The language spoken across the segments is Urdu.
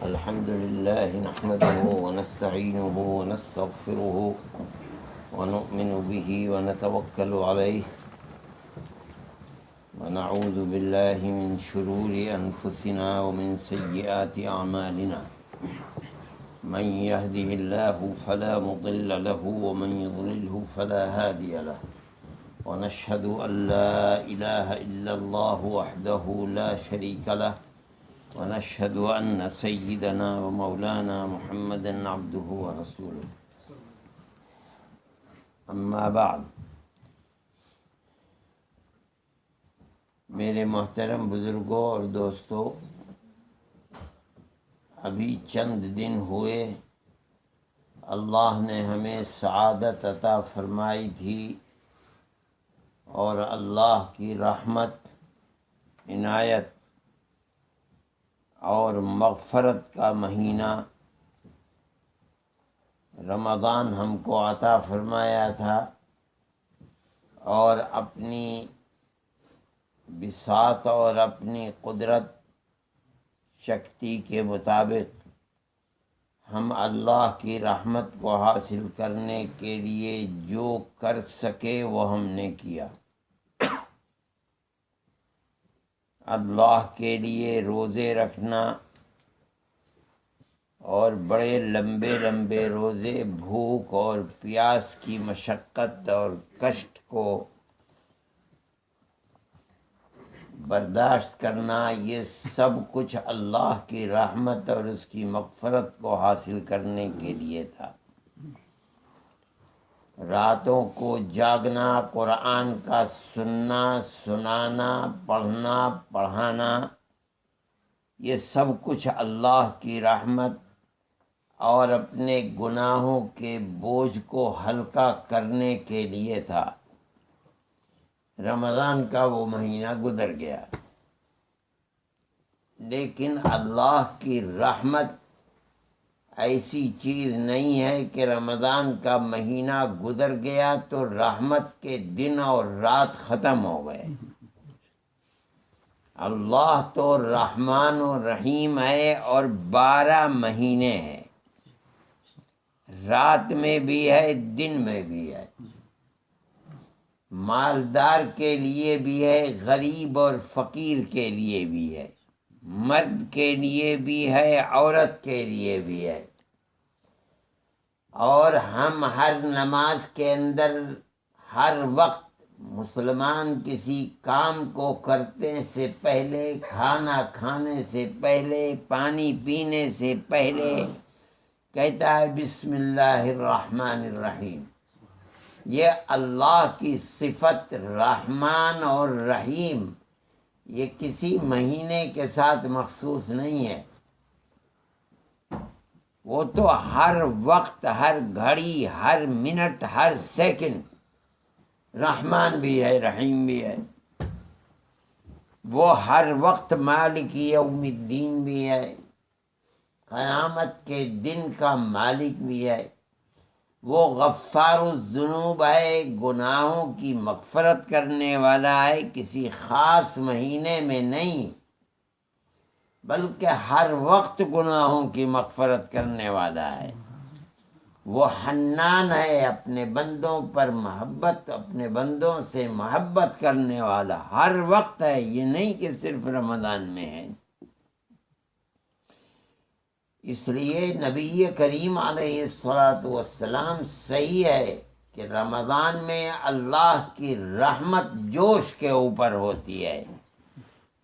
الحمد لله نحمده ونستعينه ونستغفره ونؤمن به ونتوكل عليه ونعوذ بالله من شرور أنفسنا ومن سيئات أعمالنا من يهده الله فلا مضل له ومن يضلله فلا هادي له ونشهد أن لا إله إلا الله وحده لا شريك له ونشهد أن سيدنا ومولانا محمدا عبده ورسوله أما بعد. میرے محترم بزرگوں اور دوستو، ابھی چند دن ہوئے اللہ نے ہمیں سعادت عطا فرمائی تھی اور اللہ کی رحمت، عنایت اور مغفرت کا مہینہ رمضان ہم کو عطا فرمایا تھا، اور اپنی بساط اور اپنی قدرت شکتی کے مطابق ہم اللہ کی رحمت کو حاصل کرنے کے لیے جو کر سکے وہ ہم نے کیا۔ اللہ کے لیے روزے رکھنا اور بڑے لمبے لمبے روزے، بھوک اور پیاس کی مشقت اور کشٹ کو برداشت کرنا، یہ سب کچھ اللہ کی رحمت اور اس کی مغفرت کو حاصل کرنے کے لیے تھا۔ راتوں کو جاگنا، قرآن کا سننا، سنانا، پڑھنا، پڑھانا، یہ سب کچھ اللہ کی رحمت اور اپنے گناہوں کے بوجھ کو ہلکا کرنے کے لیے تھا۔ رمضان کا وہ مہینہ گزر گیا، لیکن اللہ کی رحمت ایسی چیز نہیں ہے کہ رمضان کا مہینہ گزر گیا تو رحمت کے دن اور رات ختم ہو گئے۔ اللہ تو رحمان و رحیم ہے اور 12 مہینے ہیں، رات میں بھی ہے، دن میں بھی ہے، مالدار کے لیے بھی ہے، غریب اور فقیر کے لیے بھی ہے، مرد کے لیے بھی ہے، عورت کے لیے بھی ہے۔ اور ہم ہر نماز کے اندر ہر وقت مسلمان کسی کام کو کرنے سے پہلے، کھانا کھانے سے پہلے، پانی پینے سے پہلے کہتا ہے بسم اللہ الرحمن الرحیم۔ یہ اللہ کی صفت رحمان اور رحیم یہ کسی مہینے کے ساتھ مخصوص نہیں ہے، وہ تو ہر وقت، ہر گھڑی، ہر منٹ، ہر سیکنڈ رحمان بھی ہے، رحیم بھی ہے۔ وہ ہر وقت مالک یوم الدین بھی ہے، قیامت کے دن کا مالک بھی ہے۔ وہ غفار الذنوب ہے، گناہوں کی مغفرت کرنے والا ہے، کسی خاص مہینے میں نہیں بلکہ ہر وقت گناہوں کی مغفرت کرنے والا ہے۔ وہ حنان ہے، اپنے بندوں پر محبت، اپنے بندوں سے محبت کرنے والا ہر وقت ہے، یہ نہیں کہ صرف رمضان میں ہے۔ اس لیے نبی کریم علیہ السلام صحیح ہے کہ رمضان میں اللہ کی رحمت جوش کے اوپر ہوتی ہے،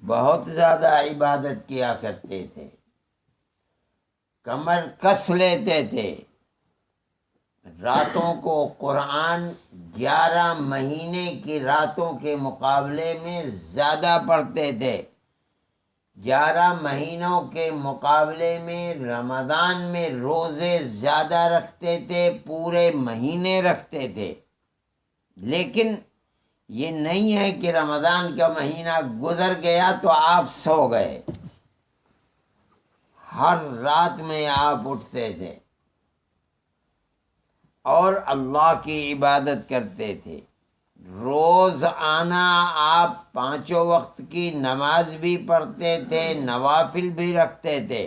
بہت زیادہ عبادت کیا کرتے تھے، کمر کس لیتے تھے، راتوں کو قرآن 11 مہینے کی راتوں کے مقابلے میں زیادہ پڑھتے تھے۔ 11 مہینوں کے مقابلے میں رمضان میں روزے زیادہ رکھتے تھے، پورے مہینے رکھتے تھے۔ لیکن یہ نہیں ہے کہ رمضان کا مہینہ گزر گیا تو آپ سو گئے، ہر رات میں آپ اٹھتے تھے اور اللہ کی عبادت کرتے تھے۔ روز آنا آپ 5 وقت کی نماز بھی پڑھتے تھے، نوافل بھی رکھتے تھے،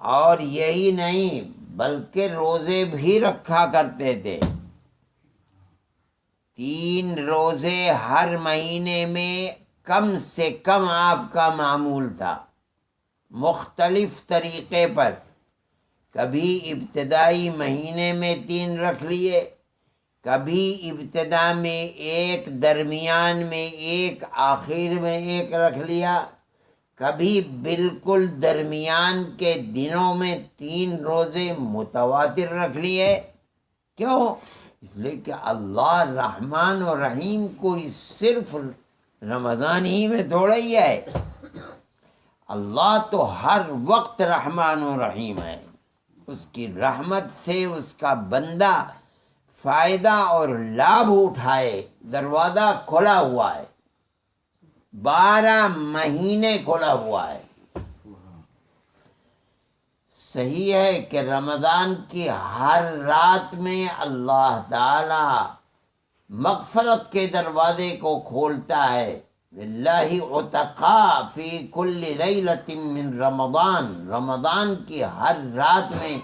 اور یہی نہیں بلکہ روزے بھی رکھا کرتے تھے۔ 3 روزے ہر مہینے میں کم سے کم آپ کا معمول تھا، مختلف طریقے پر۔ کبھی ابتدائی مہینے میں 3 رکھ لیے، کبھی ابتدا میں 1، درمیان میں 1، آخر میں 1 رکھ لیا، کبھی بالکل درمیان کے دنوں میں 3 روزے متواتر رکھ لیے۔ کیوں؟ اس لیے کہ اللہ رحمان و رحیم کوئی صرف رمضان ہی میں تھوڑا ہی ہے، اللہ تو ہر وقت رحمان و رحیم ہے۔ اس کی رحمت سے اس کا بندہ فائدہ اور لابھ اٹھائے، دروازہ کھلا ہوا ہے، 12 مہینے کھلا ہوا ہے۔ صحیح ہے کہ رمضان کی ہر رات میں اللہ تعالی مغفرت کے دروازے کو کھولتا ہے۔ للہ عتقاء فی کل لیلۃ من رمضان، رمضان کی ہر رات میں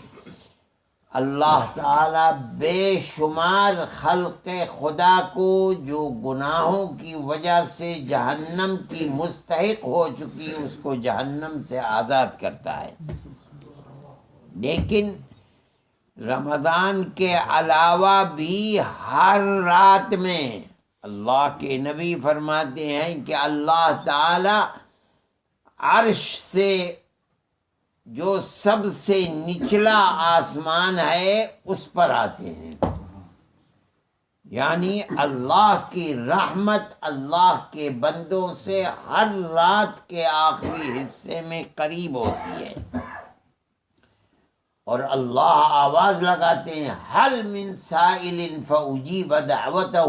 اللہ تعالی بے شمار خلق خدا کو جو گناہوں کی وجہ سے جہنم کی مستحق ہو چکی اس کو جہنم سے آزاد کرتا ہے۔ لیکن رمضان کے علاوہ بھی ہر رات میں اللہ کے نبی فرماتے ہیں کہ اللہ تعالی عرش سے جو سب سے نچلا آسمان ہے اس پر آتے ہیں، یعنی اللہ کی رحمت اللہ کے بندوں سے ہر رات کے آخری حصے میں قریب ہوتی ہے، اور اللہ آواز لگاتے ہیں حل من سائل فاجیب دعوتہ،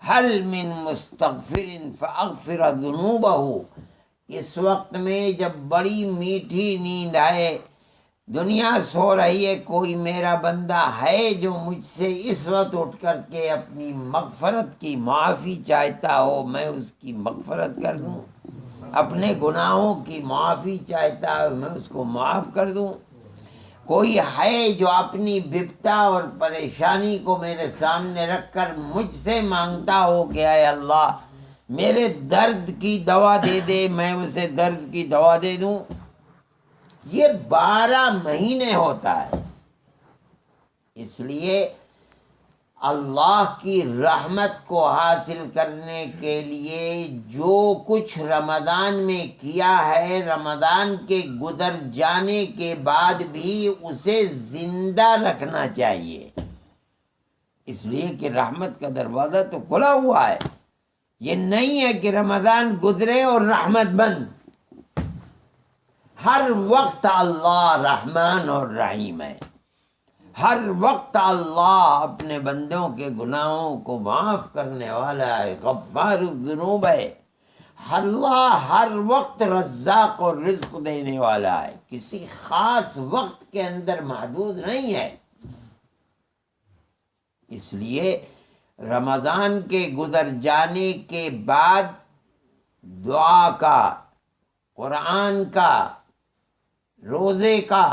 حل من مستغفر فاغفر ذنوبہ۔ اس وقت میں جب بڑی میٹھی نیند آئے، دنیا سو رہی ہے، کوئی میرا بندہ ہے جو مجھ سے اس وقت اٹھ کر کے اپنی مغفرت کی معافی چاہتا ہو، میں اس کی مغفرت کر دوں، اپنے گناہوں کی معافی چاہتا ہو میں اس کو معاف کر دوں۔ کوئی ہے جو اپنی بپتا اور پریشانی کو میرے سامنے رکھ کر مجھ سے مانگتا ہو کہ اے اللہ میرے درد کی دوا دے دے، میں اسے درد کی دوا دے دوں۔ یہ 12 مہینے ہوتا ہے۔ اس لیے اللہ کی رحمت کو حاصل کرنے کے لیے جو کچھ رمضان میں کیا ہے، رمضان کے گزر جانے کے بعد بھی اسے زندہ رکھنا چاہیے، اس لیے کہ رحمت کا دروازہ تو کھلا ہوا ہے۔ یہ نہیں ہے کہ رمضان گزرے اور رحمت بند، ہر وقت اللہ رحمان اور رحیم ہے، ہر وقت اللہ اپنے بندوں کے گناہوں کو معاف کرنے والا ہے، غفار الذنوب ہے، اللہ ہر وقت رزاق اور رزق دینے والا ہے، کسی خاص وقت کے اندر محدود نہیں ہے۔ اس لیے رمضان کے گزر جانے کے بعد دعا کا، قرآن کا، روزے کا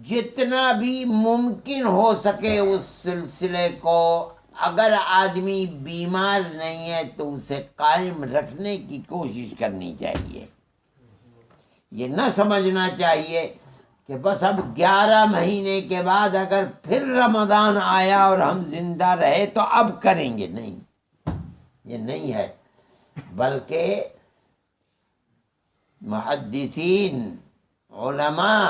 جتنا بھی ممکن ہو سکے اس سلسلے کو، اگر آدمی بیمار نہیں ہے تو اسے قائم رکھنے کی کوشش کرنی چاہیے۔ یہ نہ سمجھنا چاہیے کہ بس اب 11 مہینے کے بعد اگر پھر رمضان آیا اور ہم زندہ رہے تو اب کریں گے، نہیں، یہ نہیں ہے، بلکہ محدثین، علماء،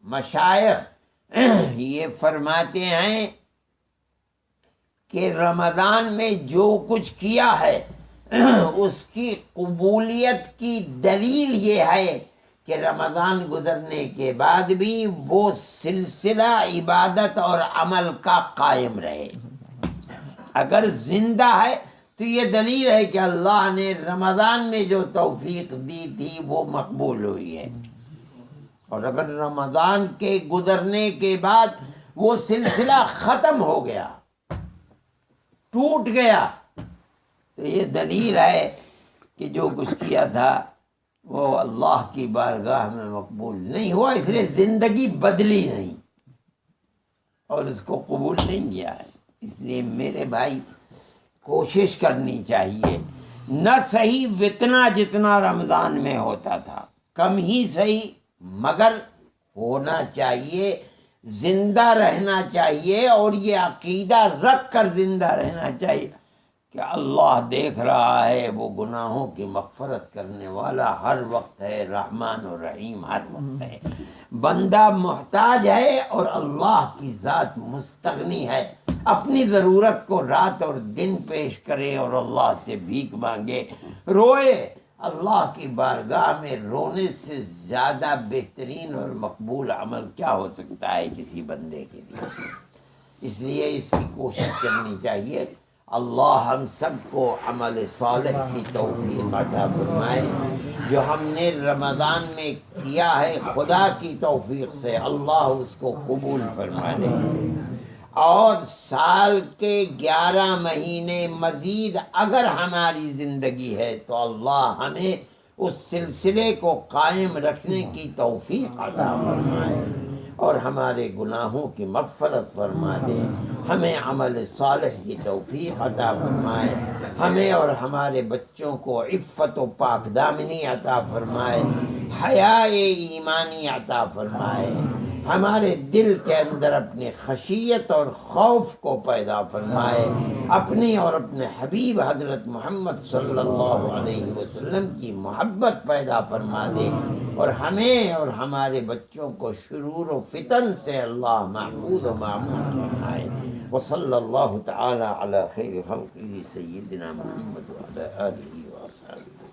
مشائخ یہ فرماتے ہیں کہ رمضان میں جو کچھ کیا ہے اس کی قبولیت کی دلیل یہ ہے کہ رمضان گزرنے کے بعد بھی وہ سلسلہ عبادت اور عمل کا قائم رہے۔ اگر زندہ ہے تو یہ دلیل ہے کہ اللہ نے رمضان میں جو توفیق دی تھی وہ مقبول ہوئی ہے، اور اگر رمضان کے گزرنے کے بعد وہ سلسلہ ختم ہو گیا، ٹوٹ گیا، تو یہ دلیل ہے کہ جو کچھ کیا تھا وہ اللہ کی بارگاہ میں مقبول نہیں ہوا، اس لیے زندگی بدلی نہیں اور اس کو قبول نہیں کیا ہے۔ اس لیے میرے بھائی کوشش کرنی چاہیے، نہ صحیح اتنا جتنا رمضان میں ہوتا تھا، کم ہی صحیح، مگر ہونا چاہیے، زندہ رہنا چاہیے، اور یہ عقیدہ رکھ کر زندہ رہنا چاہیے کہ اللہ دیکھ رہا ہے، وہ گناہوں کی مغفرت کرنے والا ہر وقت ہے، رحمان و رحیم ہر وقت ہے۔ بندہ محتاج ہے اور اللہ کی ذات مستغنی ہے، اپنی ضرورت کو رات اور دن پیش کرے اور اللہ سے بھیک مانگے، روئے۔ اللہ کی بارگاہ میں رونے سے زیادہ بہترین اور مقبول عمل کیا ہو سکتا ہے کسی بندے کے لیے؟ اس لیے اس کی کوشش کرنی چاہیے۔ اللہ ہم سب کو عمل صالح کی توفیق عطا فرمائے، جو ہم نے رمضان میں کیا ہے خدا کی توفیق سے اللہ اس کو قبول فرما لے، اور سال کے 11 مہینے مزید اگر ہماری زندگی ہے تو اللہ ہمیں اس سلسلے کو قائم رکھنے کی توفیق عطا فرمائے اور ہمارے گناہوں کی مغفرت فرما دے، ہمیں عمل صالح کی توفیق عطا فرمائے، ہمیں اور ہمارے بچوں کو عفت و پاک دامنی عطا فرمائے، حیاء ایمانی عطا فرمائے، ہمارے دل کے اندر اپنے خشیت اور خوف کو پیدا فرمائے، اپنی اور اپنے حبیب حضرت محمد صلی اللہ علیہ وسلم کی محبت پیدا فرما دے، اور ہمیں اور ہمارے بچوں کو شرور و فتن سے اللہ محفوظ و معمون فرمائے۔ وصلی اللہ تعالی علی خیر خلقہ سیدنا محمد وعلی آلہ وصحبہ۔